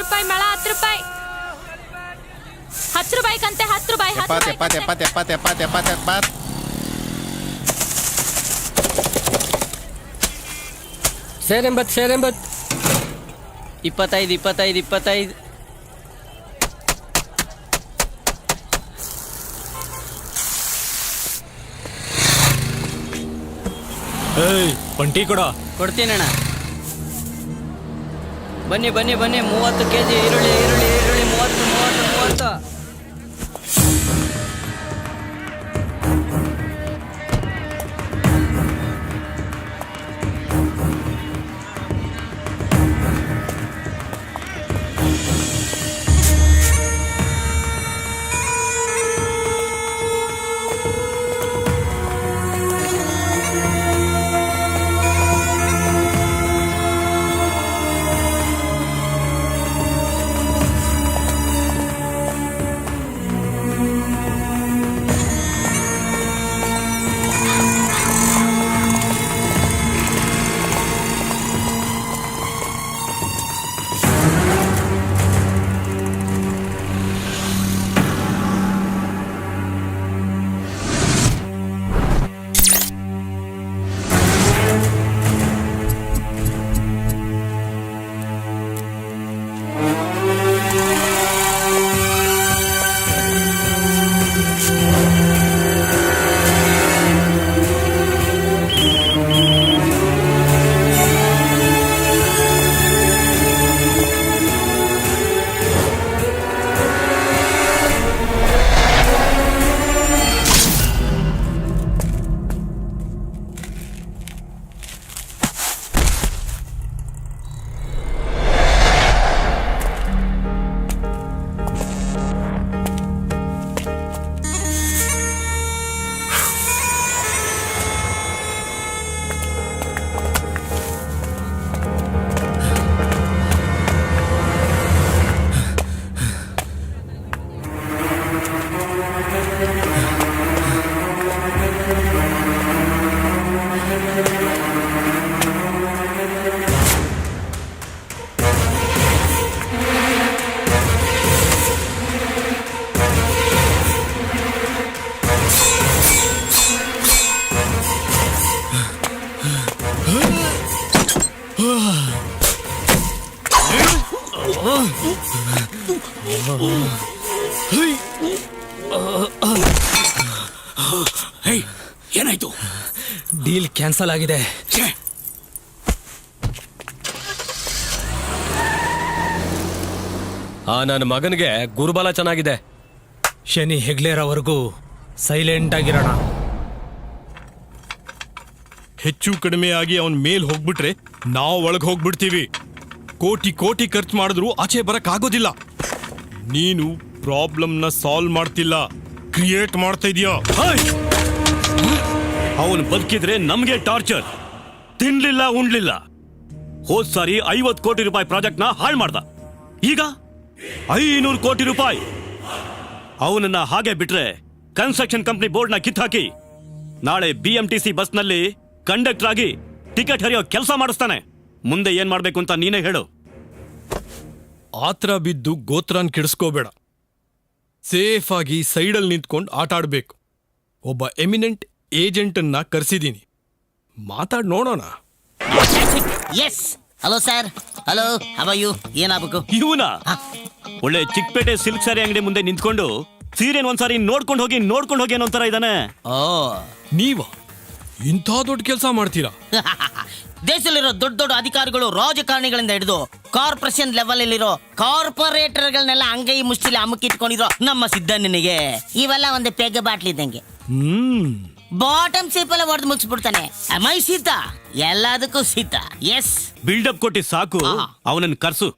ರೂಪಾಯಿ ಮಳ 10 ರೂಪಾಯಿ 10 ರೂಪಾಯಿ ಕಂತೆ 10 ರೂಪಾಯಿ 70 ಸೇರ್ 25 ಪಂಟಿ ಕೊಡ ಕೊಡ್ತೀನಣ್ಣ. ಬನ್ನಿ 30 kg ಈರುಳ್ಳಿ 30. ಏನಾಯ್ತು? ಡೀಲ್ ಕ್ಯಾನ್ಸಲ್ ಆಗಿದೆ. ನನ್ನ ಮಗನಿಗೆ ಗುರುಬಲ ಚೆನ್ನಾಗಿದೆ. ಶನಿ ಹೆಗ್ಲೇರವರೆಗೂ ಸೈಲೆಂಟ್ ಆಗಿರೋಣ. ಹೆಚ್ಚು ಕಡಿಮೆ ಆಗಿ ಅವನ್ ಮೇಲ್ ಹೋಗ್ಬಿಟ್ರೆ ನಾವು ಒಳಗೆ ಹೋಗ್ಬಿಡ್ತೀವಿ. ಕೋಟಿ ಖರ್ಚು ಮಾಡಿದ್ರು ಆಚೆ ಬರಕ್ ಆಗೋದಿಲ್ಲ. ನೀನು ಪ್ರಾಬ್ಲಮ್ನ ಸಾಲ್ವ್ ಮಾಡ್ತಿಲ್ಲ, ಕ್ರಿಯೇಟ್ ಮಾಡ್ತಾ ಇದೀಯ. ಅವನು ಬದುಕಿದ್ರೆ ನಮ್ಗೆ ಟಾರ್ಚರ್. ತಿನ್ಲಿಲ್ಲ ಉಣ್ಲಿಲ್ಲ. ಹೋದ್ ಸಾರಿ 50 ಕೋಟಿ ರೂಪಾಯಿ ಪ್ರಾಜೆಕ್ಟ್ ನ ಹಾಳು ಮಾಡ್ದ. ಈಗ 500 ಕೋಟಿ ರೂಪಾಯಿ. ಅವನನ್ನ ಹಾಗೆ ಬಿಟ್ರೆ ಕನ್ಸ್ಟ್ರಕ್ಷನ್ ಕಂಪನಿ ಬೋರ್ಡ್ ನ ಕಿತ್ತಾಕಿ ನಾಳೆ BMTC ಬಸ್ ನಲ್ಲಿ ಕಂಡಕ್ಟರ್ ಆಗಿ ಟಿಕೆಟ್ ಹರಿಯೋ ಕೆಲಸ ಮಾಡಿಸ್ತಾನೆ. ಮುಂದೆ ಏನ್ ಮಾಡ್ಬೇಕು ಅಂತ ನೀನೇ ಹೇಳು. ಆತ್ರ ಬಿದ್ದು ಗೋತ್ರನ್ ಕೆಡಿಸ್ಕೋಬೇಡ. ಸೇಫ್ ಆಗಿ ಸೈಡಲ್ಲಿ ನಿಂತ್ಕೊಂಡು ಆಟ ಆಡ್ಬೇಕು. ಒಬ್ಬ ಎಮಿನೆಂಟ್ ಏಜೆಂಟ್ ಅನ್ನ ಕರ್ಸಿದೀನಿ, ಮಾತಾಡ್ ನೋಡೋಣ. Yes hello sir. Hello how are you? ಏನಾಗಬೇಕು? ಇವನ ಒಳ್ಳೆ ಚಿಕ್ಕಪೇಟೆ ಸಿಲ್ಕ್ ಸಾರಿ ಅಂಗಡಿ ಮುಂದೆ ನಿಂತ್ಕೊಂಡು ಸೀರೆನ್ ಒಂದ್ಸಾರಿ ನೋಡ್ಕೊಂಡು ಹೋಗಿ ಅನ್ನೋ ತರ ಇದ್ದಾನೆ. ಓ ನೀವ ಇಂಥ ದೊಡ್ಡ ಕೆಲಸ ಮಾಡ್ತೀರಾ? ದೇಶದಲ್ಲಿರೋ ದೊಡ್ಡ ಅಧಿಕಾರಿಗಳು, ರಾಜಕಾರಣಿಗಳಿಂದ ಹಿಡಿದು ಕಾರ್ಪೊರೇಷನ್ ಲೆವೆಲ್ ಅಲ್ಲಿರೋ ಕಾರ್ಪೊರೇಟರ್ಗಳನ್ನೆಲ್ಲ ಅಂಗೈ ಮುಷ್ಟಿಲಿ ಅಮ್ಮಕ್ಕಿಟ್ಕೊಂಡಿರೋ ನಮ್ಮ ಸಿದ್ದಣ್ಣನಿಗೆ ಇವೆಲ್ಲ ಒಂದು ಪೆಗ್ ಬಾಟ್ಲಿ ಇದ್ದಂಗೆ. ಬಾಟಮ್ ಸೇಪ್ ಎಲ್ಲ ಹೊಡೆದು ಮುಗಿಸ್ಬಿಡ್ತಾನೆ. ಮೈ ಸಿದ್ಧ, ಎಲ್ಲದಕ್ಕೂ ಸಿದ್ಧ. ಎಸ್ ಬಿಲ್ಡಪ್ ಕೊಟ್ಟಿ ಸಾಕು, ಅವನನ್ನ ಕರ್ಸು.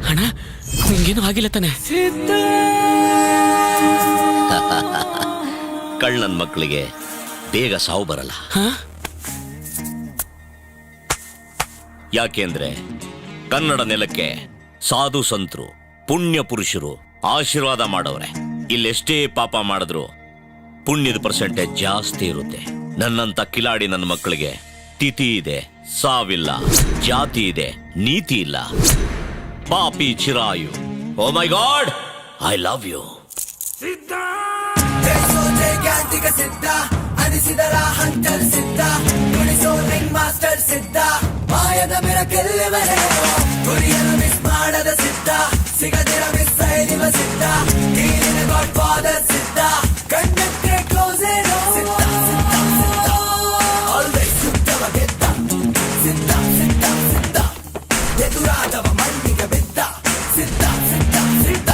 ಅಣ್ಣ ನಿಂಗೇನು ಆಗಿಲ್ಲ ತಾನೆ? ಕಳ್ಳನ್ ಮಕ್ಕಳಿಗೆ ಬೇಗ ಸಾವು ಬರಲ್ಲ. ಯಾಕೆಂದ್ರೆ ಕನ್ನಡ ನೆಲಕ್ಕೆ ಸಾಧು ಸಂತರು ಪುಣ್ಯ ಪುರುಷರು ಆಶೀರ್ವಾದ ಮಾಡವ್ರೆ. ಇಲ್ಲೆಷ್ಟೇ ಪಾಪ ಮಾಡಿದ್ರು ಪುಣ್ಯದ ಪರ್ಸೆಂಟೇಜ್ ಜಾಸ್ತಿ ಇರುತ್ತೆ. ನನ್ನಂತ ಕಿಲಾಡಿ ನನ್ನ ಮಕ್ಕಳಿಗೆ ತಿಥಿ ಇದೆ, ಸಾವಿಲ್ಲ, ಜಾತಿ ಇದೆ, ನೀತಿ ಇಲ್ಲ. ಪಾಪಿ ಚಿರಾಯು. ಓ ಮೈ ಗಾಡ್, ಐ ಲವ್ ಯು. ಸಿದ್ಧ ಅನಿಸಿದರ ಹಂಟರ್ ಸಿದ್ಧ ನುಡಿಸೋ ರಿಂಗ್ ಮಾಸ್ಟರ್ ಸಿದ್ಧ ಮಾಯದ ಮಿರಕೆಲ್ಲವರೇ ಗುರಿಯನ್ನು ಮಿಸ್ ಮಾಡದ ಸಿದ್ಧ ಸಿಗದಿರ ಮಿಸ್ ಸೈಲಿವ ಸಿದ್ಧ ನೀರಿನ ಗಾಡ್ ಫಾದರ್ ಸಿದ್ಧ ಕಂಡಕ್ಟೆ ಕ್ಲೋಸ್ ಸಿದ್ಧ ಸಿದ್ಧ ಸಿದ್ಧ ಆಲ್ವೇಸ್ ಸುತ್ತವ ಗೆದ್ದ ಸಿದ್ಧ ಸಿದ್ಧ ಸಿದ್ಧ ಎದುರಾದವ ಮಣ್ಣಿಗೆ ಬಿದ್ದ ಸಿದ್ಧ ಸಿದ್ಧ ಸಿದ್ಧ.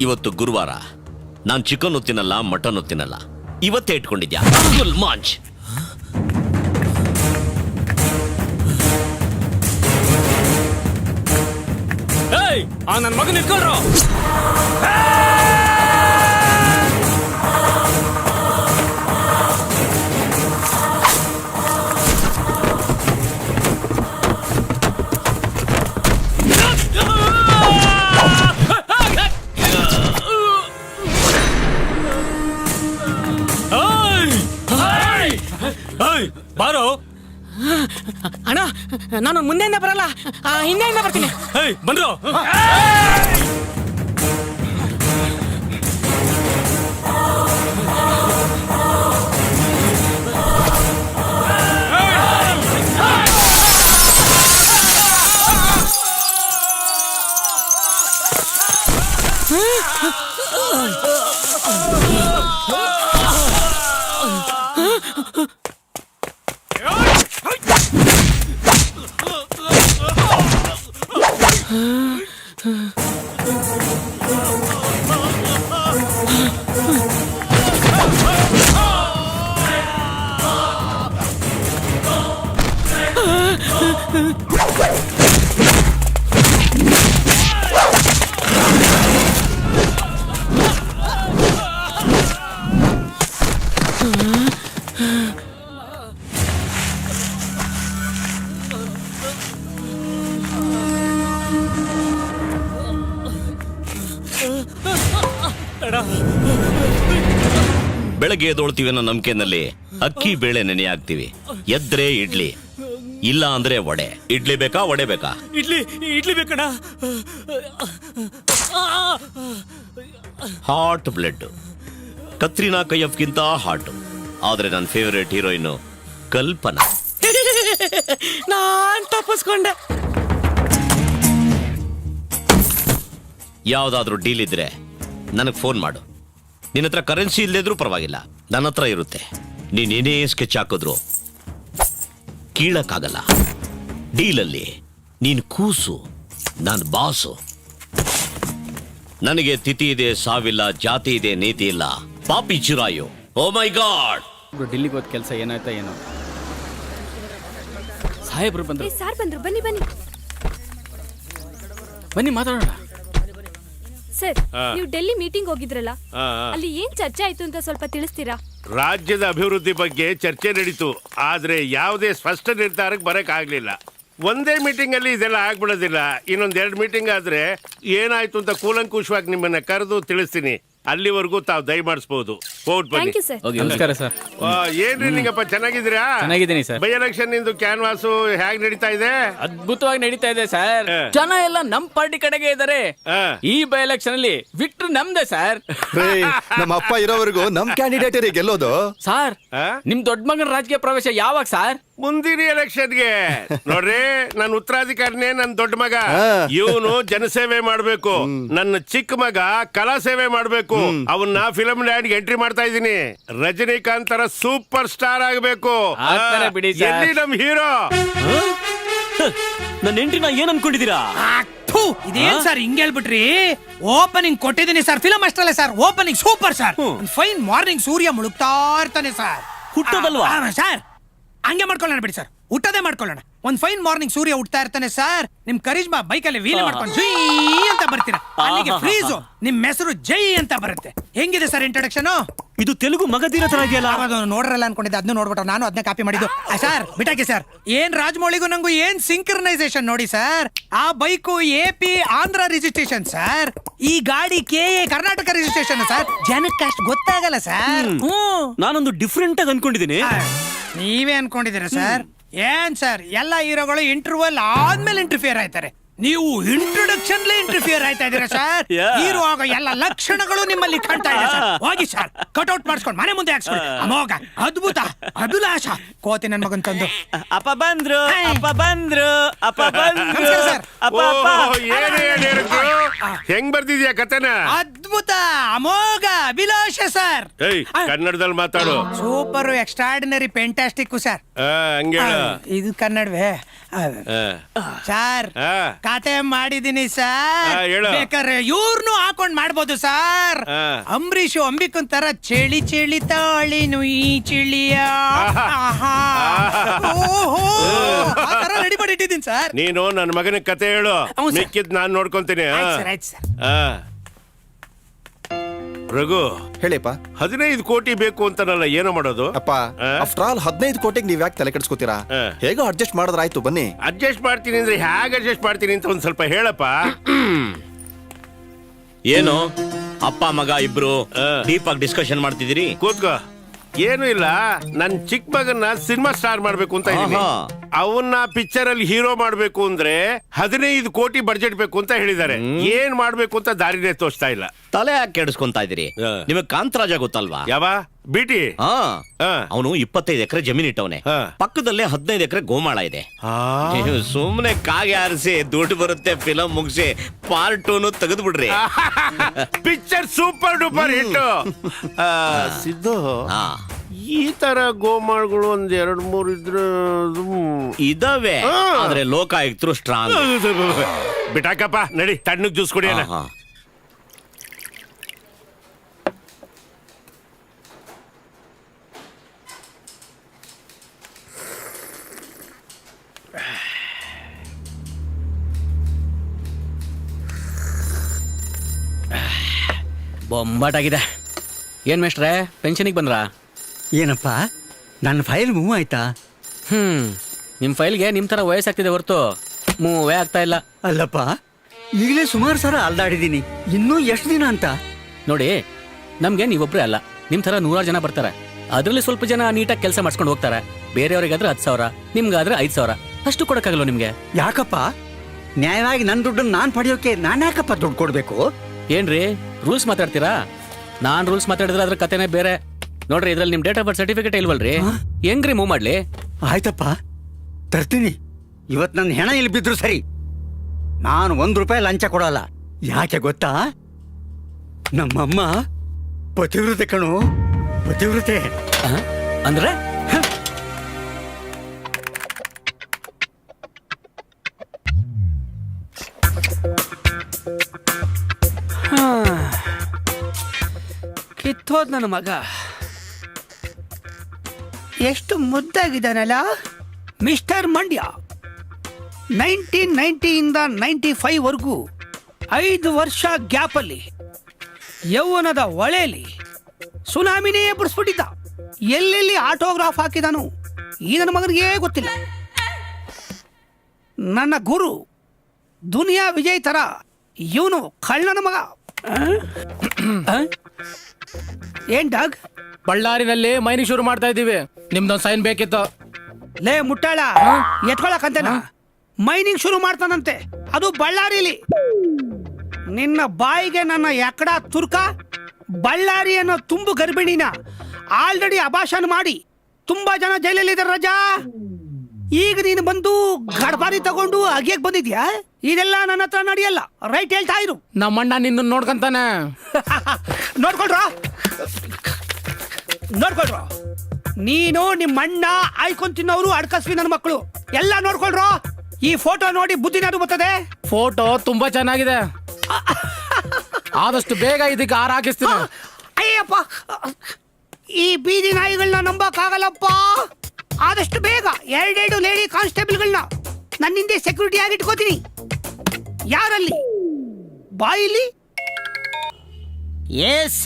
ಇವತ್ತು ಗುರುವಾರ. ನಾನ್ ಚಿಕನ್ ತಿನ್ನಲ್ಲ, ಮಟನ್ ತಿನ್ನಲ್ಲ. ಇವತ್ತೇ ಇಟ್ಕೊಂಡಿದ್ಯಾ ಫುಲ್ ಮಾಂಚ್. ಆ ನನ್ನ ಮಗನ ಇಟ್ಕೊಳ್ರು. ಬಾರೋ. ಅಣ್ಣ ನಾನು ಮುಂದೆಯಿಂದ ಬರಲ್ಲ, ಹಿಂದೆಯಿಂದ ಬರ್ತೀನಿ. ಬಂದ್ರು. ಬೆಳಗ್ಗೆ ಎದ್ದೊಳ್ತೀವಿ ಅನ್ನೋ ನಂಬಿಕೆನಲ್ಲಿ ಅಕ್ಕಿ ಬೇಳೆ ನೆನೆ ಹಾಕ್ತಿವಿ. ಎದ್ರೆ ಇಡ್ಲಿ, ಇಲ್ಲ ಅಂದ್ರೆ ವಡೆ. ಇಡ್ಲಿ ಬೇಕಾ, ವಡೆ ಬೇಕಾ? ಇಡ್ಲಿ ಬೇಕಣ್ಣ. Hot blood. ಕತ್ರಿನಾ ಕೈಫ್ಗಿಂತ ಹಾಟ್. ಆದ್ರೆ ನನ್ನ ಫೇವರೇಟ್ ಹೀರೋಯಿನ್ ಕಲ್ಪನಾ. ನಾನ್ ತಪ್ಪಿಸ್ಕೊಂಡೆ. ಯಾವ್ದಾದ್ರೂ ಡೀಲ್ ಇದ್ರೆ ನನಗೆ ಫೋನ್ ಮಾಡು. ನಿನ್ನ ಹತ್ರ ಕರೆನ್ಸಿ ಇಲ್ಲದಿದ್ರೂ ಪರವಾಗಿಲ್ಲ, ನನ್ನ ಹತ್ರ ಇರುತ್ತೆ. ನೀನೇನೇ ಸ್ಕೆಚ್ ಹಾಕಿದ್ರು ಕೀಳಕ್ಕಾಗಲ್ಲ. ಡೀಲಲ್ಲಿ ನೀನು ಕೂಸು, ನಾನು ಬಾಸು. ನನಗೆ ತಿಥಿ ಇದೆ, ಸಾವಿಲ್ಲ, ಜಾತಿ ಇದೆ, ನೀತಿ ಇಲ್ಲ. ಪಾಪಿ ಚಿರಾಯು. ಓ ಮೈ ಗಾಡ್. ಡಿಲ್ಲಿಗೆ ಹೋದ ಕೆಲಸ ಏನಾಯ್ತಾ ಏನೋ. ಸಾಹೇಬ್ರು ಬಂದ್ರು. ಸಾರ್ ಬಂದ್ರು, ಬನ್ನಿ ಬನ್ನಿ. ಬನ್ನಿ ಮಾತಾಡೋಣ. ಸರ್, ನೀವು ಡೆಲ್ಲಿ ಮೀಟಿಂಗ್ ಹೋಗಿದ್ರಲ್ಲ, ಅಲ್ಲಿ ಏನ್ ಚರ್ಚೆ ಆಯ್ತು ಅಂತ ಸ್ವಲ್ಪ ತಿಳಿಸ್ತೀರಾ? ರಾಜ್ಯದ ಅಭಿವೃದ್ಧಿ ಬಗ್ಗೆ ಚರ್ಚೆ ನಡೀತು ಆದ್ರೆ ಯಾವುದೇ ಸ್ಪಷ್ಟ ನಿರ್ಧಾರಕ್ಕೆ ಬರಕ್ ಆಗ್ಲಿಲ್ಲ. ಒಂದೇ ಮೀಟಿಂಗ್ ಅಲ್ಲಿ ಇದೆಲ್ಲ ಆಗ್ಬಿಡೋದಿಲ್ಲ. ಇನ್ನೊಂದ್ 2 ಮೀಟಿಂಗ್ ಆದ್ರೆ ಏನಾಯ್ತು ಅಂತ ಕೂಲಂಕುಷವಾಗಿ ನಿಮ್ಮನ್ನ ಕರೆದು ತಿಳಿಸ್ತೀನಿ. ಅಲ್ಲಿವರೆಗೂ ತಾವು ದಯಮಾಡಿಸಬಹುದು. ಹೋಗ್ಬಿಟ್ಟು ಬನ್ನಿ. Thank you sir. ನಮಸ್ಕಾರ ಸರ್. ಏನ್ರಿ ನಿಂಗಪ್ಪ, ಚೆನ್ನಾಗಿದ್ದೀರಾ? ಚೆನ್ನಾಗಿದ್ದೀನಿ ಸರ್. ಬೈ ಎಲೆಕ್ಷನ್ ನಿಂದು ಕ್ಯಾನ್ವಾಸು ಹೇಗ್ ನಡೀತಾ ಇದೆ? ಅದ್ಭುತವಾಗಿ ನಡೀತಾ ಇದೆ ಸರ್. ಹಾ. ಜನ ಎಲ್ಲ ನಮ್ ಪಾರ್ಟಿ ಕಡೆಗೆ ಇದ್ದಾರೆ. ಹಾ. ಈ ಬೈ ಎಲೆಕ್ಷನ್ ಅಲ್ಲಿ ವಿಕ್ಟ್ರಿ ನಮ್ದೆ ಸರ್. ನಮ್ಮ ಅಪ್ಪ ಇರೋವರೆಗೂ ನಮ್ ಕ್ಯಾಂಡಿಡೇಟ್ ಗೆಲ್ಲೋದು. ಸಾರ್, ಹಾ? ನಿಮ್ ದೊಡ್ಡ ಮಗನ ರಾಜಕೀಯ ಪ್ರವೇಶ ಯಾವಾಗ ಸರ್? ಮುಂದಿನ ಎಲೆಕ್ಷನ್ಗೆ ನೋಡ್ರಿ, ನನ್ನ ಉತ್ತರಾಧಿಕಾರಿನೇ ನನ್ನ ದೊಡ್ಡ ಮಗ. ಇವನು ಜನಸೇವೆ ಮಾಡ್ಬೇಕು, ನನ್ನ ಚಿಕ್ಕ ಮಗ ಕಲಾ ಸೇವೆ ಮಾಡ್ಬೇಕು. ಅವನ್ನ ಫಿಲಂ ಲ್ಯಾಂಡ್ ಎಂಟ್ರಿ ಮಾಡ್ತಾ ಇದೀನಿ. ರಜನಿಕಾಂತ್ ತರ ಸೂಪರ್ ಸ್ಟಾರ್ ಆಗ್ಬೇಕು. ಆಗ್ತಾರೆ ಬಿಡಿ ಸರ್. ಎಲ್ಲಿ ನಮ್ ಹೀರೋ? ನನ್ನ ಹೆಂಡತಿನ ಏನ್ ಅನ್ಕೊಂಡಿದ್ದೀರಾ? ಇದೇನ್ ಸರ್ ಹಿಂಗ್ ಹೇಳ್ಬಿಟ್ರಿ? ಓಪನಿಂಗ್ ಕೊಟ್ಟಿದ್ದೀನಿ ಸರ್, ಫಿಲಂ ಅಷ್ಟಲ್ಲ sir, opening super sir. Fine morning ಸೂರ್ಯ ಮುಳುಗ್ತಾ ಇರ್ತಾನೆ ಸರ್. ಹುಟ್ಟೋದಲ್ವಾ? ಸರ್ ಹಂಗೆ ಮಾಡ್ಕೊಳ್ಳೋಣ ಬಿಡಿ ಸರ್, ಹುಟ್ಟೋದೇ ಮಾಡ್ಕೊಳ್ಳೋಣ. ಒಂದ್ ಫೈನ್ ಮಾರ್ನಿಂಗ್ ಸೂರ್ಯ ಹುಟ್ತಾ ಇರ್ತಾನೆ ಸರ್. ನಿಮ್ ಕರಿಷ್ಮಾ ಬೈಕಲ್ಲಿ ವೀಲ್ ಮಾಡ್ಕೊಂಡು ಜೈ ಅಂತ ಬರ್ತೀರಾ, ಅಲ್ಲಿಗೆ ಫ್ರೀಜು ನಿಮ್ ಹೆಸರು ಜೈ ಅಂತ ಬರುತ್ತೆ. ಹೆಂಗಿದೆ ಸರ್ ಇಂಟ್ರೊಡಕ್ಷನ್? ಇದು ತೆಲುಗು ಮಗಧೀರ ತರ ಇದೆಯಲ್ಲ. ನೋಡ್ರಲ್ಲ ಅನ್ಕೊಂಡಿದ್ದೆ, ಅದನ್ನ ನೋಡ್ಬಿಟ್ಟು ನಾನು ಅದನ್ನ ಕಾಪಿ ಮಾಡಿದ್ದು. ಸರ್ ಬಿಟಾಕಿ ಸರ್, ಏನ್ ರಾಜಮೌಳಿಗೂ ನಂಗೂ ಏನ್ ಸಿಂಕ್ರನೈಸೇಷನ್ ನೋಡಿ ಸರ್. ಆ bike AP Andhra registration sir, ಈ ಗಾಡಿ KA ಕರ್ನಾಟಕ ರಿಜಿಸ್ಟ್ರೇಷನ್ ಸರ್. ಜನಕ್ಕೆ ಅಷ್ಟು ಗೊತ್ತಾಗಲ್ಲ ಸರ್. ನಾನೊಂದು ಡಿಫ್ರೆಂಟ್ ಆಗಿ ಅನ್ಕೊಂಡಿದ್ದೀನಿ. ನೀವೇ ಅನ್ಕೊಂಡಿದ್ದೀರಾ ಸರ್? ಏನ್ ಸರ್, ಎಲ್ಲ ಹೀರೋಗಳು ಇಂಟರ್ವಲ್ ಆದ್ಮೇಲೆ ಇಂಟರ್ಫಿಯರ್ ಆಯ್ತಾರೆ, ನೀವು ಇಂಟ್ರೊಡಕ್ಷನ್ ಇಂಟರ್ಫಿಯರ್ ಆಯ್ತಾ ಇದೀರಾ ಸರ್. ಹೀರೋ ಆಗೋ ಎಲ್ಲ ಲಕ್ಷಣಗಳು ನಿಮ್ಮಲ್ಲಿ ಕಾಣ್ತಾ ಇದೆ ಸರ್. ಹೋಗಿ ಸರ್, ಕಟ್ಔಟ್ ಮಾಡಿಸ್ಕೊಂಡು ಮನೆ ಮುಂದೆ ಹಾಕ್ಸ್ಕೊಳ್ಳಿ. ಅಮೋಘ, ಅದ್ಭುತ, ಅಭಿಲಾಷ, ಕೋತಿ ನನ್ ಮಗನ್ ತಂದು. ಅಪ್ಪ ಬಂದ್ರು, ಅಪ್ಪ ಬಂದ್ರು, ಅಪ್ಪ ಬಂದ್ರು. ನಮಸ್ಕಾರ ಸರ್. ಅಪ್ಪ ಅಪ್ಪ. ಹೆಂಗ್ ಬರ್ದಿದ್ಯಾ ಕತೆನ? ಅದ್ಭುತ, ಅಮೋಘ, ಅಭಿಲಾಷ ಸರ್. ಕನ್ನಡದಲ್ಲಿ ಮಾತಾಡು. Super, extraordinary, fantastic sir. ಹಂಗೆ ಇದು ಕನ್ನಡವೇ ಸರ್? ಖಾತೆ ಮಾಡಿದೀನಿ ಸರ್. ಬೇಕಾದ್ರೆ ಇವ್ರನ್ನು ಹಾಕೊಂಡ್ ಮಾಡ್ಬೋದು ಸರ್. ಅಂಬರೀಷು ಅಂಬಿಕನ್ ತರ ಚಳಿ ಚಳಿ ತಾಳಿ ನುಯಿ ಚಿಳಿಯ ರೆಡಿ ಮಾಡಿ ಇಟ್ಟಿದ್ದೀನಿ ಸರ್. ನೀನು ನನ್ನ ಮಗನ ಕತೆ ಹೇಳು, ಮಿಕ್ಕಿದ್ ನಾನ್ ನೋಡ್ಕೊಂತೀನಿ. ಆಯ್ತು ಸರ್. ರಘು, ಹೇಳಿಪ್ಪ. 15 ಕೋಟಿ ಬೇಕು ಅಂತನಲ್ಲ, ಏನೋ ಮಾಡೋದು? ಅಪ್ಪ, ಆಫ್ಟರ್ ಆಲ್ 15 ಕೋಟಿಗೆ ನೀವ್ ಯಾಕೆ ತಲೆ ಕೆಡಿಸ್ಕೋತೀರಾ? ಹೇಗೋ ಅಡ್ಜಸ್ಟ್ ಮಾಡಿದ್ರಾಯ್ತು, ಬನ್ನಿ. ಅಡ್ಜಸ್ಟ್ ಮಾಡ್ತೀನಿ ಅಂದ್ರೆ ಹೇಗೆ ಅಡ್ಜಸ್ಟ್ ಮಾಡ್ತೀನಿ ಅಂತ ಒಂದ್ ಸ್ವಲ್ಪ ಹೇಳಪ್ಪ. ಏನು ಅಪ್ಪ ಮಗ ಇಬ್ರು ಡೀಪ್ ಆಗಿ ಡಿಸ್ಕಷನ್ ಮಾಡ್ತಿದ್ದೀರಿ? ಕೂತ್ಕೋ. ಏನು ಇಲ್ಲ, ನನ್ ಚಿಕ್ಕ ಮಗನ್ನ ಸಿನಿಮಾ ಸ್ಟಾರ್ ಮಾಡ್ಬೇಕು ಅಂತ ಇದೀನಿ. ಅವನ್ನ ಪಿಕ್ಚರ್ ಅಲ್ಲಿ ಹೀರೋ ಮಾಡ್ಬೇಕು ಅಂದ್ರೆ 15 ಕೋಟಿ ಬಡ್ಜೆಟ್ ಬೇಕು ಅಂತ ಹೇಳಿದ್ದಾರೆ. ಏನ್ ಮಾಡ್ಬೇಕು ಅಂತ ದಾರಿನೇ ತೋರಿಸ್ತಾ ಇಲ್ಲ. ತಲೆ ಯಾಕೆ ಕೆಡಿಸ್ಕೊಂತಾ ಇದೀರಿ? ನಿಮಗ್ ಕಾಂತರಾಜ ಗೊತ್ತಲ್ವಾ? ಯಾವ ಬಿಟಿ? ಅವನು 25 ಎಕರೆ ಜಮೀನ್ ಇಟ್ಟವನೆ. ಪಕ್ಕದಲ್ಲೇ 15 ಎಕರೆ ಗೋಮಾಳ ಇದೆ. ನೀವು ಸುಮ್ನೆ ಕಾಗೆ ಆರಿಸಿ ದುಡ್ಡು ಬರುತ್ತೆ, ಫಿಲಂ ಮುಗಿಸಿ ಪಾರ್ಟ್ 2 ತೆಗೆದು ಬಿಡ್ರಿ. Picture super duper hit. Siddu, ಈ ತರ ಗೋಮಾಳಗಳು ಒಂದ್ 2-3 ಇದ್ರೆ ಇದಾವೆ, ಆದ್ರೆ ಲೋಕಾಯುಕ್ತರು ಸ್ಟ್ರಾಂಗ್. ಬಿಟಾಕಪ್ಪ, ನಡಿ ತಣ್ಣಗ್ ಜ್ಯೂಸ್ ಕುಡಿಯೋಣ. ಬೊಂಬಾಟಾಗಿದೆ. ಏನ್ ಮೇಷ್ಟ್ರೆ, ಪೆನ್ಷನಿಗೆ ಬಂದ್ರಾ? ಏನಪ್ಪ, ನನ್ನ ಫೈಲ್ ಮೂವ್ ಆಯ್ತಾ? ನಿಮ್ ಫೈಲ್ಗೆ ನಿಮ್ ತರ ವಯಸ್ಸಾಗ್ತಿದೆ ಹೊರತು ಮೂವೇ ಆಗ್ತಾ ಇಲ್ಲ. ಅಲ್ಲಪ್ಪ, ಈಗಲೇ ಸುಮಾರು ಸಲ ಅಲ್ದಾಡಿದೀನಿ, ಇನ್ನೂ ಎಷ್ಟು ದಿನ ಅಂತ? ನೋಡಿ, ನಮ್ಗೆ ನೀವೊಬ್ರೇ ಅಲ್ಲ, ನಿಮ್ ತರ 100 ಜನ ಬರ್ತಾರೆ. ಅದ್ರಲ್ಲಿ ಸ್ವಲ್ಪ ಜನ ನೀಟಾಗಿ ಕೆಲಸ ಮಾಡ್ಸ್ಕೊಂಡು ಹೋಗ್ತಾರೆ. ಬೇರೆಯವ್ರಿಗಾದ್ರೆ 10,000, ನಿಮ್ಗಾದ್ರೆ 5,000 ಅಷ್ಟು ಕೊಡಕ್ಕಾಗಲ್ಲ ನಿಮ್ಗೆ. ಯಾಕಪ್ಪ? ನ್ಯಾಯವಾಗಿ ನನ್ನ ದುಡ್ಡನ್ನು ನಾನ್ ಪಡೆಯೋಕೆ ನಾನು ಯಾಕಪ್ಪ ದುಡ್ಡು ಕೊಡ್ಬೇಕು? ಏನ್ರಿ ರೂಲ್ಸ್ ಮಾತಾಡ್ತೀರಾ? ನಾನ್ ರೂಲ್ಸ್ ಮಾತಾಡಿದ್ರೆ ಅದ್ರ ಕತೆನೇ ಬೇರೆ. ನೋಡ್ರಿ, ಇದ್ರಲ್ಲಿ ನಿಮ್ ಡೇಟ್ ಆಫ್ ಬರ್ತ್ ಸರ್ಟಿಫಿಕೇಟ್ ಇಲ್ವಲ್ರಿ? ಹೆಂಗ್ರಿ ಮೂವ್ ಮಾಡ್ಲಿ? ಆಯ್ತಪ್ಪ, ತರ್ತೀನಿ. ಇವತ್ ನನ್ನ ಹೆಣ ಇಲ್ಲಿ ಬಿದ್ರು ಸರಿ, ನಾನು 1 ರೂಪಾಯಿ ಲಂಚ ಕೊಡಲ್ಲ. ಯಾಕೆ ಗೊತ್ತಾ? ನಮ್ಮಮ್ಮ ಪತಿವ್ರತೆ ಕಣು, ಪತಿವ್ರತೆ. ಅಂದ್ರೆ ಕಿತ್ತೋದ್ ನನ್ನ ಮಗ. ಎಷ್ಟು ಮುದ್ದಾಗಿದ್ದಾನಲ್ಲ ಮಿಸ್ಟರ್ ಮಂಡ್ಯ. 1990 ಇಂದ 95 ವರೆಗೂ 5 ವರ್ಷ ಗ್ಯಾಪ್ ಅಲ್ಲಿ ಯೌವನದ ಒಳೆಯಲ್ಲಿ ಸುನಾಮಿನೇ ಎಬ್ಬರಿಸ್ಬಿಟ್ಟಿದ್ದ. ಎಲ್ಲೆಲ್ಲಿ ಆಟೋಗ್ರಾಫ್ ಹಾಕಿದಾನು ಈ ನನ್ನ ಮಗನಿಗೆ ಗೊತ್ತಿಲ್ಲ. ನನ್ನ ಗುರು ದುನಿಯಾ ವಿಜಯ್ ತರ ಇವನು ಕಳ್ಳನ ಮಗ. ಏನ್ ಡಾಗ್? ಬಳ್ಳಾರಿನಲ್ಲಿ ಮೈನಿಂಗ್ ಶುರು ಮಾಡ್ತಾ ಇದ್ದೀವಿ, ನಿಮ್ದೊಂದು ಸೈನ್ ಬೇಕಿತ್ತು. ಲೇ ಮುಟ್ಟಾಳ, ಎತ್ಕೊಳಕಂತೇನ? ಮೈನಿಂಗ್ ಶುರು ಮಾಡ್ತಾನಂತೆ, ಅದು ಬಳ್ಳಾರಿಲಿ. ನಿನ್ನ ಬಾಯಿಗೆ ನನ್ನ ಎಕಡ ತುರ್ಕ ಬಳ್ಳಾರಿ ಅನ್ನೋ ತುಂಬು ಗರ್ಭಿಣಿನ ಆಲ್ರೆಡಿ ಅಭಾಷಣ ಮಾಡಿ ತುಂಬಾ ಜನ ಜೈಲಲ್ಲಿದ್ದಾರೆ ರಜಾ. ಈಗ ನೀನು ಬಂದು ಗಡ್ಬಾರಿ ತಗೊಂಡು ಅಗಿಯಕ್ ಬಂದಿದ್ಯಾ? ಇದೆಲ್ಲ ನನ್ನ ಹತ್ರ ನಡೆಯಲ್ಲ. ರೈಟ್ ಹೇಳ್ತಾ ಇರು. ನಮ್ಮಣ್ಣ ನಿನ್ನ ನೋಡ್ಕಂತಾನೆ. ನೋಡ್ಕೊಳ್ರ ನೋಡ್ಕೊಳ್ರ, ನೀನು ನಿಮ್ಮ ಅಣ್ಣ ಆಯ್ಕೊಂಡ್ ತಿನ್ನೋರು ಅಡ್ಕಸ್ವಿ ನನ್ನ ಮಕ್ಕಳು ಎಲ್ಲ ನೋಡ್ಕೊಳ್ರೋ. ಈ ಫೋಟೋ ನೋಡಿ ಬುದ್ಧಿನಾದ್ರು ಬರ್ತದೆ. ಫೋಟೋ ತುಂಬಾ ಚೆನ್ನಾಗಿದೆ, ಆದಷ್ಟು ಬೇಗ ಇದಕ್ಕೆ ಆರ ಹಾಕಿಸ್ತೀನಿ. ಅಯ್ಯಪ್ಪ, ಈ ಬೀದಿ ನಾಯಿಗಳನ್ನ ನಂಬಕ್ಕಾಗಲ್ಲಪ್ಪ. ಆದಷ್ಟು ಬೇಗ 2 ಲೇಡಿ ಕಾನ್ಸ್ಟೇಬಲ್ಗಳನ್ನ ನನ್ನಿಂದ ಸೆಕ್ಯೂರಿಟಿ ಆಗಿ ಇಟ್ಕೋತೀನಿ. ಯಾರಲ್ಲಿ? ಬಾಯಿಲಿ. Yes,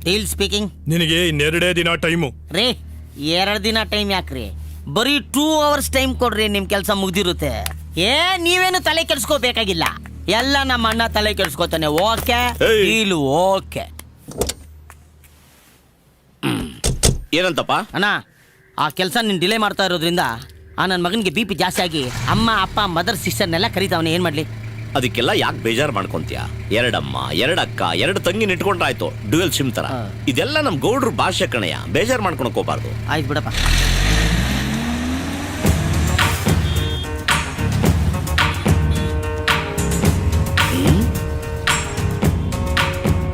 deal speaking. ನಿನಗೆ ಇನ್ನೆರಡೇ ದಿನ ಟೈಮು. ರೀ, 2 ದಿನ ಟೈಮ್ ಯಾಕ್ರಿ? ಬರೀ 2 hours ಟೈಮ್ ಕೊಡ್ರಿ, ನಿಮ್ ಕೆಲಸ ಮುಗ್ದಿರುತ್ತೆ. ನೀವೇನು ತಲೆ ಕೆಡ್ಸ್ಕೋಬೇಕಾಗಿಲ್ಲ, ಎಲ್ಲ ನಮ್ಮ ಅಣ್ಣ ತಲೆ ಕೆಡ್ಸ್ಕೋತಾನೆ. Okay, deal okay. ಏನಂತಪ್ಪ? ಅಣ್ಣ, ಆ ಕೆಲಸ ನೀನು ಡಿಲೇ ಮಾಡ್ತಾ ಇರೋದ್ರಿಂದ ಆ ನನ್ನ ಮಗನಿಗೆ BP ಜಾಸ್ತಿ ಆಗಿ ಅಮ್ಮ ಅಪ್ಪ ಮದರ್ ಸಿಸ್ಟರ್ನೆಲ್ಲ ಕರೀತಾವನೆ. ಏನ್ ಮಾಡ್ಲಿ? ಅದಕ್ಕೆಲ್ಲ ಯಾಕೆ ಬೇಜಾರು ಮಾಡ್ಕೊಂತೀಯ? 2 ಅಮ್ಮ, 2 ಅಕ್ಕ, 2 ತಂಗಿನ ಇಟ್ಕೊಂಡ್ರಾಯ್ತು, ಡ್ಯುಯಲ್ ಸಿಮ್ ತರ. ಇದೆಲ್ಲ ನಮ್ ಗೌಡ್ರು ಭಾಷೆ ಕಣಯ್ಯ, ಬೇಜಾರು ಮಾಡ್ಕೊಳಕ್ ಹೋಗ್ಬಾರ್ದು. ಆಯ್ತು ಬಿಡಪ್ಪ.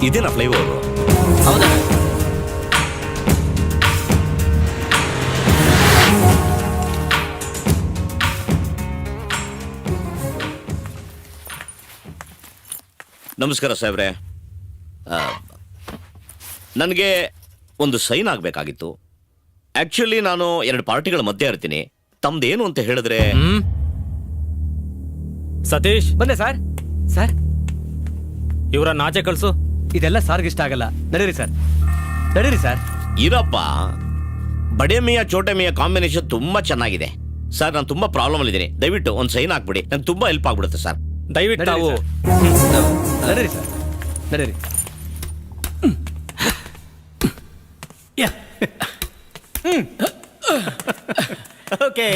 ಇದೇನಾ ಫ್ಲೈಓವರ್? ಹೌದಾ? ನಮಸ್ಕಾರ ಸಾಹೇಬ್ರೆ. ನನಗೆ ಒಂದು ಸೈನ್ ಆಗಬೇಕಾಗಿತ್ತು. ಆಕ್ಚುಲಿ ನಾನು 2 ಪಾರ್ಟಿಗಳ ಮಧ್ಯೆ ಇರ್ತೀನಿ. ತಮ್ದೇನು ಅಂತ ಹೇಳಿದ್ರೆ? ಸತೀಶ್ ಬಂದೆ ಸರ್. ಸರ್, ಇವರ ನಾಚೆ ಕಳ್ಸು. ಇದೆಲ್ಲ ಸಾರ್ಗೆ ಇಷ್ಟ ಆಗಲ್ಲ. ನಡೀರಿ ಸರ್, ನಡೀರಿ ಸರ್. ಇರಪ್ಪ, ಬಡೆ ಮಿಯಾ ಚೋಟೆ ಮಿಯಾ ಕಾಂಬಿನೇಷನ್ ತುಂಬಾ ಚೆನ್ನಾಗಿದೆ ಸರ್. ನಾನು ತುಂಬಾ ಪ್ರಾಬ್ಲಮ್ ಅಲ್ಲಿದ್ದೀನಿ, ದಯವಿಟ್ಟು ಒಂದು ಸೈನ್ ಹಾಕ್ಬಿಡಿ, ನಂಗೆ ತುಂಬಾ ಹೆಲ್ಪ್ ಆಗ್ಬಿಡುತ್ತೆ ಸರ್. ದಯವಿಟ್ಟು ತಾವು ನಡೀರಿ ಸರ್, ನಡೀರಿ. Okay,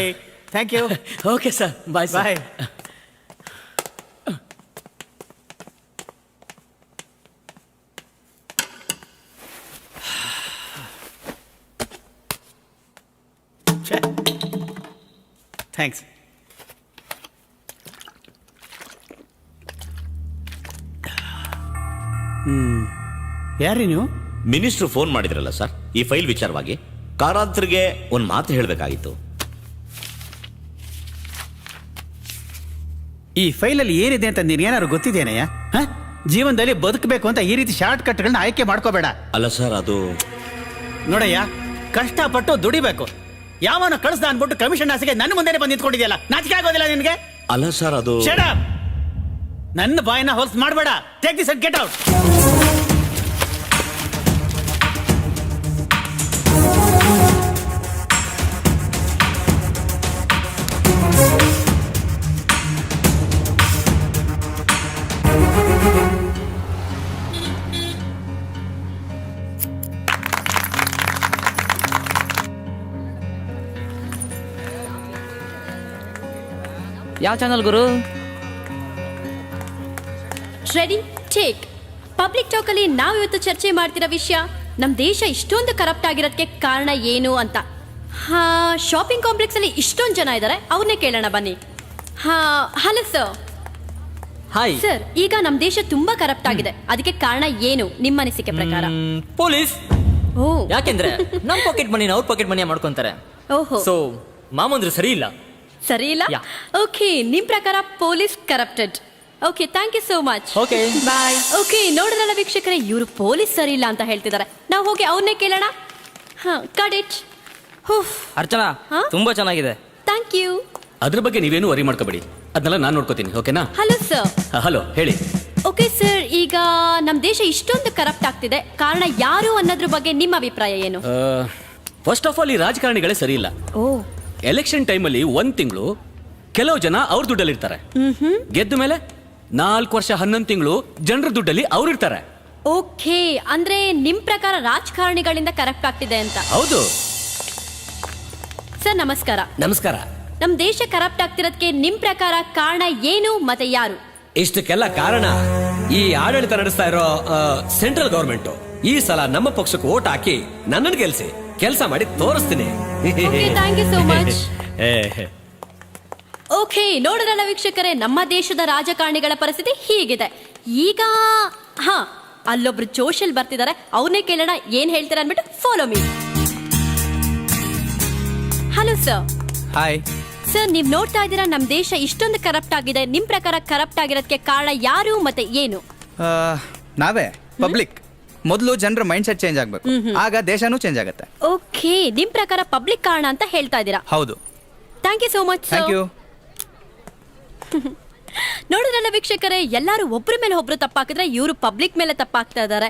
thank you. Okay sir, bye bye. Thanks. ಯಾರೀ ನೀವು? ಮಿನಿಸ್ಟ್ರು ಫೋನ್ ಮಾಡಿದ್ರಲ್ಲ ಸರ್, ಈ ಫೈಲ್ ವಿಚಾರವಾಗಿ. ಕಾರಾಂತರಿಗೆ ಒಂದು ಮಾತು ಹೇಳಬೇಕಾಗಿತ್ತು. ಈ ಫೈಲಲ್ಲಿ ಏನಿದೆ ಅಂತ ನೀನೇನಾದ್ರು ಗೊತ್ತಿದೇನಯ್ಯ? ಜೀವನದಲ್ಲಿ ಬದುಕಬೇಕು ಅಂತ ಈ ರೀತಿ ಶಾರ್ಟ್ ಕಟ್ಗಳನ್ನ ಆಯ್ಕೆ ಮಾಡ್ಕೋಬೇಡ. ಅಲ್ಲ ಸರ್, ಅದು ನೋಡಯ್ಯ, ಕಷ್ಟಪಟ್ಟು ದುಡಿಬೇಕು. ಯಾವನ ಕಳಿಸ್ದ ಅನ್ಬಿಟ್ಟು ಕಮಿಷನ್ ಆಸೆಗೆ ನನ್ನ ಮುಂದೆನೆ ಬಂದು ನಿಂತ್ಕೊಂಡಿದ್ಯಲ್ಲ, ನಾಚಿಕೆ ಆಗೋದಿಲ್ಲ ನಿನಗೆ? ಅಲ್ಲ ಸರ್, ಅದು Shut up! ನನ್ನ ಬಾಯಿನ ಹೊಲ್ಸ್ ಮಾಡಬೇಡ. Take this and get out. ಯಾವ ಚಾನಲ್ ಗುರು? Ready, take. ಪಬ್ಲಿಕ್ ಟಾಕ್ ಅಲ್ಲಿ ನಾವು ಇವತ್ತು ಚರ್ಚೆ ಮಾಡ್ತಿರೋ ವಿಷಯ, ನಮ್ಮ ದೇಶ ಇಷ್ಟೊಂದು ಕರಪ್ಟ್ ಆಗಿರೋದಕ್ಕೆ ಕಾರಣ ಏನು ಅಂತ. ಶಾಪಿಂಗ್ ಕಾಂಪ್ಲೆಕ್ಸ್ ಅಲ್ಲಿ ಇಷ್ಟೊಂದು ಜನ ಇದ್ದಾರೆ, ಅವ್ರನ್ನೇ ಕೇಳೋಣ ಬನ್ನಿ. Hello sir. ಹಾಯ್ ಸರ್, ಈಗ ನಮ್ಮ ದೇಶ ತುಂಬಾ ಕರಪ್ಟ್ ಆಗಿದೆ, ಅದಕ್ಕೆ ಕಾರಣ ಏನು ನಿಮ್ಮ ಅನಿಸಿಕೆ ಪ್ರಕಾರ? ಪೊಲೀಸ್. ಓ, ಯಾಕೆಂದ್ರೆ ನಮ್ಮ ಪಾಕೆಟ್ ಮನಿನ ಅವ್ರ ಪಾಕೆಟ್ ಮನಿಯ ಮಾಡ್ಕೊಂತಾರೆ. ಓಹೋ, ಸೊ ಮಾಮಂದ್ರು ಸರಿ ಇಲ್ಲ. ಸರಿ ಇಲ್ಲ? ಓಕೆ, ನಿಮ್ ಪ್ರಕಾರ police corrupted. Okay, thank you so much. Okay, bye. Okay, ನೋಡಿದ್ರಲ್ಲ ವೀಕ್ಷಕರೇ, ಇವರು ಪೊಲೀಸ್ ಸರಿ ಇಲ್ಲ ಅಂತ ಹೇಳ್ತಿದ್ದಾರೆ. ನಾವು ಹೋಗಿ ಅವ್ರನ್ನೇ ಕೇಳೋಣ. Cut it. ಅರ್ಚನಾ, ತುಂಬಾ ಚೆನ್ನಾಗಿದೆ. Thank you. ಅದ್ರ ಬಗ್ಗೆ ನೀವೇನು ವರಿ ಮಾಡ್ಕೋಬೇಡಿ, ಅದನ್ನೆಲ್ಲ ನಾನು ನೋಡ್ಕೋತೀನಿ. ಓಕೆನಾ? Hello sir. ಹಲೋ, ಹೇಳಿ. ಓಕೆ ಸರ್, ಈಗ ನಮ್ಮ ದೇಶ ಇಷ್ಟೊಂದು ಕರಪ್ಟ್ ಆಗ್ತಿದೆ, ಕಾರಣ ಯಾರು ಅನ್ನೋದ್ರ ಬಗ್ಗೆ ನಿಮ್ಮ ಅಭಿಪ್ರಾಯ ಏನು? ಫಸ್ಟ್ ಆಫ್ ಆಲ್ ಈ ರಾಜಕಾರಣಿಗಳೇ ಸರಿ ಇಲ್ಲ. ಓ ಎಲೆಕ್ಷನ್ ಟೈಮಲ್ಲಿ 1 ತಿಂಗಳು ಕೆಲವು ಜನ ಅವ್ರ ದುಡ್ಡಲ್ಲಿ ಇರ್ತಾರೆ. ಗೆದ್ದ ಮೇಲೆ 4 ವರ್ಷ 11 ತಿಂಗಳು ಜನರ ದುಡ್ಡಲ್ಲಿ ಅವ್ರು ಇರ್ತಾರೆ. ಓಕೆ, ಅಂದ್ರೆ ನಿಮ್ ಪ್ರಕಾರ ರಾಜಕಾರಣಿಗಳಿಂದ ಕರಪ್ಟ್ ಆಗ್ತಿದೆ ಅಂತ. ಹೌದು. ಸರ್ ನಮಸ್ಕಾರ. ನಮಸ್ಕಾರ. ನಮ್ ದೇಶ ಕರಪ್ಟ್ ಆಗ್ತಿರೋದಕ್ಕೆ ನಿಮ್ ಪ್ರಕಾರ ಕಾರಣ ಏನು ಮತ್ತೆ ಯಾರು? ಇಷ್ಟಕ್ಕೆಲ್ಲ ಕಾರಣ ಈ ಆಡಳಿತ ನಡೆಸ್ತಾ ಇರೋ ಸೆಂಟ್ರಲ್ ಗವರ್ಮೆಂಟ್. ಈ ಸಲ ನಮ್ಮ ಪಕ್ಷಕ್ಕೆ ವೋಟ್ ಹಾಕಿ ನನ್ನನ್ನು ಗೆಲ್ಸಿ, ಕೆಲಸ ಮಾಡಿ ತೋರಿಸ್ತೀನಿ. Thank you so much. Okay, ನೋಡಿದ್ರಲ್ಲ ವೀಕ್ಷಕರೇ, ನಮ್ಮ ದೇಶದ ರಾಜಕಾರಣಿಗಳ ಪರಿಸ್ಥಿತಿ ಹೀಗಿದೆ. ಈಗ ಅಲ್ಲೊಬ್ರು ಜೋಶಲ್ ಬರ್ತಿದ್ದಾರೆ, ಅವ್ರನ್ನೇ ಕೇಳೋಣ ಏನ್ ಹೇಳ್ತಾರೆ ಅನ್ಬಿಟ್ಟು. Follow me. Hello sir. Hi sir, ನೀವ್ ನೋಡ್ತಾ ಇದ್ದೀರಾ ನಮ್ ದೇಶ ಇಷ್ಟೊಂದು ಕರಪ್ಟ್ ಆಗಿದೆ. ನಿಮ್ ಪ್ರಕಾರ ಕರಪ್ಟ್ ಆಗಿರೋದಕ್ಕೆ ಕಾರಣ ಯಾರು ಮತ್ತೆ ಏನು? ನಾವೇ ಪಬ್ಲಿಕ್. ಮೊದಲು ಜನರ ಮೈಂಡ್ ಸೆಟ್ ಚೇಂಜ್ ಆಗ್ಬೇಕು, ಆಗ ದೇಶನೂ ಚೇಂಜ್ ಆಗುತ್ತೆ. ಓಕೆ, ನಿಮ್ ಪ್ರಕಾರ ಪಬ್ಲಿಕ್ ಕಾರಣ ಅಂತ ಹೇಳ್ತಾ ಇದ್ದೀರಾ? ಹೌದು. Thank you so much. Thank you. ನೋಡಿದ್ರಲ್ಲ ವೀಕ್ಷಕರೇ, ಎಲ್ಲರೂ ಒಬ್ರ ಮೇಲೆ ಒಬ್ರು ತಪ್ಪಾಕಿದ್ರೆ ಇವರು ಪಬ್ಲಿಕ್ ಮೇಲೆ ತಪ್ಪಾಗ್ತಾ ಇದ್ದಾರೆ.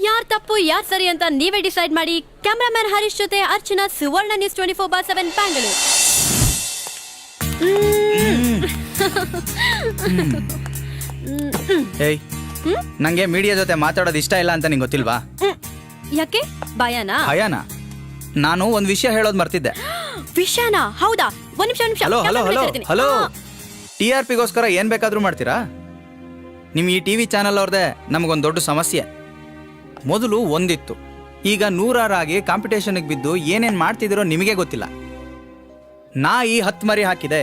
ಯಾರ್ ತಪ್ಪು ಯಾರ್ ಸರಿ ಅಂತ ನೀವೇ ಡಿಸೈಡ್ ಮಾಡಿ. ಕ್ಯಾಮ್ರಾಮನ್ ಹರೀಶ್ ಜೊತೆ ಅರ್ಚನಾ, ಸುವರ್ಣ ನ್ಯೂಸ್ 24/7 ಬ್ಯಾಂಗ್ಳೂರ್. ಏಯ್, ನಂಗೆ ಮೀಡಿಯಾ ಜೊತೆ ಮಾತಾಡೋದು ಇಷ್ಟ ಇಲ್ಲ ಅಂತ ನಿಂಗೆ ಗೊತ್ತಿಲ್ವಾ? ಯಾಕೆ? ಭಯನಾ? ಭಯನಾ? ನಾನು ಒಂದು ವಿಷಯ ಹೇಳೋದು ಮರ್ತಿದ್ದೆ. ವಿಷಯನಾ? ಹೌದಾ? ಒಂದ್ ನಿಮಿಷ. Hello hello hello hello. TRPಗೋಸ್ಕರ ಏನ್ ಬೇಕಾದ್ರೂ ಮಾಡ್ತೀರಾ? ನಿಮ್ ಈ TV ಚಾನಲ್ ಅವ್ರದೇ ನಮಗೊಂದು ದೊಡ್ಡ ಸಮಸ್ಯೆ. ಮೊದಲು ಒಂದಿತ್ತು, ಈಗ 100 ಕಾಂಪಿಟೇಷನ್ಗೆ ಬಿದ್ದು ಏನೇನ್ ಮಾಡ್ತಿದಿರೋ ನಿಮಗೆ ಗೊತ್ತಿಲ್ಲ. ನಾಯಿ 10 ಮರಿ ಹಾಕಿದೆ,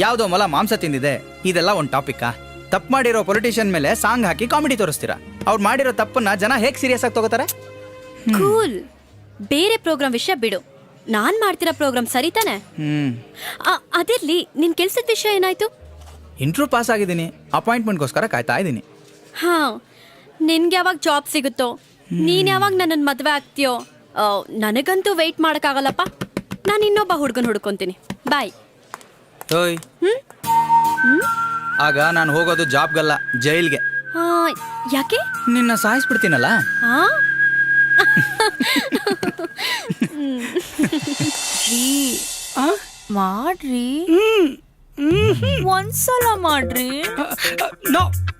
ಯಾವ್ದೋ ಮೊಲ ಮಾಂಸ ತಿಂದಿದೆ, ಇದೆಲ್ಲ ಒಂದು ಟಾಪಿಕ್ಕಾ? ತಪ್ಪು ಮಾಡಿರೋ ಪೊಲಿಟಿಷಿಯನ್ ಮೇಲೆ ಸಾಂಗ್ ಹಾಕಿ ಕಾಮಿಡಿ ತೋರಿಸ್ತೀರಾ. ಅವ್ರು ಮಾಡಿರೋ ತಪ್ಪನ್ನ ಜನ ಹೇಗೆ ಸೀರಿಯಸ್ ಆಗಿ ತಗೋತಾರೆ? ಕೂಲ್. ಬೇರೆ ಪ್ರೋಗ್ರಾಮ್ ವಿಷಯ ಬಿಡು, ನಾನ್ ಮಾಡ್ತಿರೋ ಪ್ರೋಗ್ರಾಮ್ ಸರಿ ತಾನೆ? ಅದಿರ್ಲಿ, ನಿನ್ ಕೆಲ್ಸದ ವಿಷಯ ಏನಾಯ್ತು? ಇಂಟ್ರೂ ಪಾಸ್ ಆಗಿದ್ದೀನಿ, ಅಪಾಯಿಂಟ್ಮೆಂಟ್ಗೋಸ್ಕರ ಕಾಯ್ತಾ ಇದ್ದೀನಿ. ಹಾ, ನಿನ್ಗೆ ಯಾವಾಗ ಜಾಬ್ ಸಿಗುತ್ತೋ, ನೀನ್ ಯಾವಾಗ ನನ್ನನ್ನು ಮದ್ವೆ ಆಗ್ತೀಯೋ, ನನಗಂತೂ ವೆಯ್ಟ್ ಮಾಡೋಕ್ಕಾಗಲ್ಲಪ್ಪ. ನಾನು ಇನ್ನೊಬ್ಬ ಹುಡ್ಗನ್ ಹುಡ್ಕೊಂತೀನಿ. ಬಾಯ್. ಓಯ್, ಆಗ ನಾನು ಹೋಗೋದು ಜಾಬ್ಗಲ್ಲ, ಜೈಲ್ಗೆ. ಯಾಕೆ? ನಿನ್ನ ಸಾಯಿಸ್ಬಿಡ್ತೀನಲ್ಲ. ಮಾಡ್ರಿ, ಒಂದ್ಸಲ ಮಾಡ್ರಿ.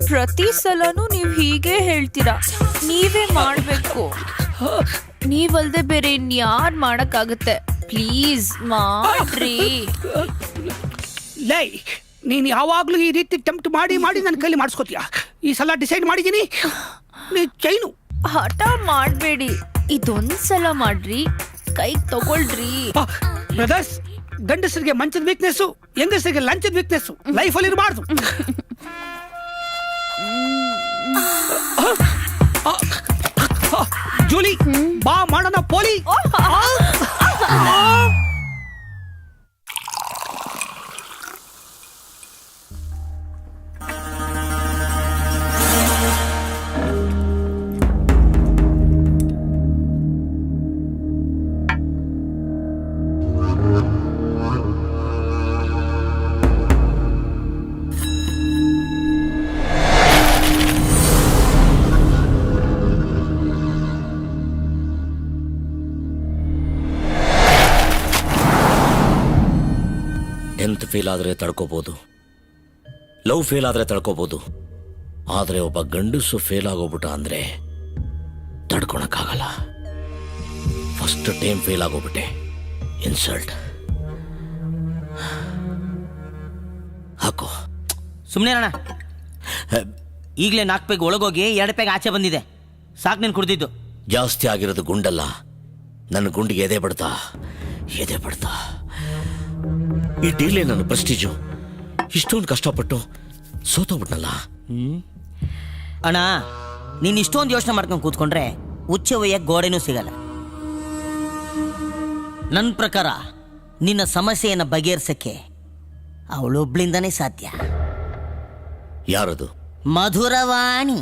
ಪ್ರತಿ ಸಲನೂ ನೀವ್ ಹೀಗೆ ಹೇಳ್ತೀರಾ. ನೀವೇ ಮಾಡ್ಬೇಕು. ನೀವಲ್ದೆ ಬೇರೆ ಇನ್ಯಾರ್ ಮಾಡಕ್ಕಾಗತ್ತೆ? ಪ್ಲೀಸ್ ಮಾಡ್ರಿ. ಲೈ, ನೀನ್ ಯಾವಾಗ್ಲೂ ಈ ರೀತಿ ಟೆಂಪ್ಟ್ ಮಾಡಿ ಮಾಡಿ ನನ್ನ ಕೈಲಿ ಮಾಡಿಸ್ಕೋತೀಯ. ಈ ಸಲ ಡಿಸೈಡ್ ಮಾಡಿದ್ದೀನಿ, ನೀ ಚೈನು. ಹಠ ಮಾಡ್ಬೇಡಿ, ಇದೊಂದ್ಸಲ ಮಾಡ್ರಿ, ಕೈಗೆ ತಗೊಳ್ರಿ. ಬ್ರದರ್ಸ್, ಗಂಡಸರಿಗೆ ಮಂಚದ ವೀಕ್ನೆಸ್, ಹೆಂಗಸರಿಗೆ ಲಂಚದ ವೀಕ್ನೆಸ್ ಲೈಫಲ್ಲಿ ಇರಬಾರ್ದು. ಜೂಲಿ, ಬಾ ಮಾಡೋಣ ಪೋಲಿ. ಹೆಲ್ತ್ ಫೇಲ್ ಆದರೆ ತಡ್ಕೋಬೋದು, ಲವ್ ಫೇಲ್ ಆದರೆ ತಡ್ಕೋಬೋದು, ಆದರೆ ಒಬ್ಬ ಗಂಡಸು ಫೇಲ್ ಆಗೋಗ್ಬಿಟ್ಟ ಅಂದರೆ ತಡ್ಕೊಳಕ್ಕಾಗಲ್ಲ. ಫಸ್ಟ್ ಟೈಮ್ ಫೇಲ್ ಆಗೋಗ್ಬಿಟ್ಟೆ, ಇನ್ಸಲ್ಟ್. ಹಾಕೋ. ಸುಮ್ಮನೆ ಅಣ್ಣ, ಈಗಲೇ 4 ಪೆಗ್ ಒಳಗೋಗಿ 2 ಪೆಗ್ ಆಚೆ ಬಂದಿದೆ. ಸಾಕು ನೀನು ಕುಡ್ದಿದ್ದು. ಜಾಸ್ತಿ ಆಗಿರೋದು ಗುಂಡಲ್ಲ, ನನ್ನ ಗುಂಡಿಗೆ ಎದೆ ಬಡ್ತಾ. ಈ ಡೀಲೇ ನನ್ನ ಪ್ರೆಸ್ಟೀಜು. ಇಷ್ಟೊಂದು ಕಷ್ಟಪಟ್ಟು ಸೋತೋಗ್ಬಿಟ್ನಲ್ಲ. ಅಣ್ಣ, ನೀನು ಇಷ್ಟೊಂದು ಯೋಚನೆ ಮಾಡ್ಕೊಂಡು ಕೂತ್ಕೊಂಡ್ರೆ ಉಚ್ಚ ವಯ್ಯಕ್ಕೆ ಗೋಡೆನೂ ಸಿಗಲ್ಲ. ನನ್ನ ಪ್ರಕಾರ ನಿನ್ನ ಸಮಸ್ಯೆಯನ್ನು ಬಗೆಹರಿಸಕ್ಕೆ ಅವಳೊಬ್ಳಿಂದನೇ ಸಾಧ್ಯ. ಯಾರದು? ಮಧುರವಾಣಿ.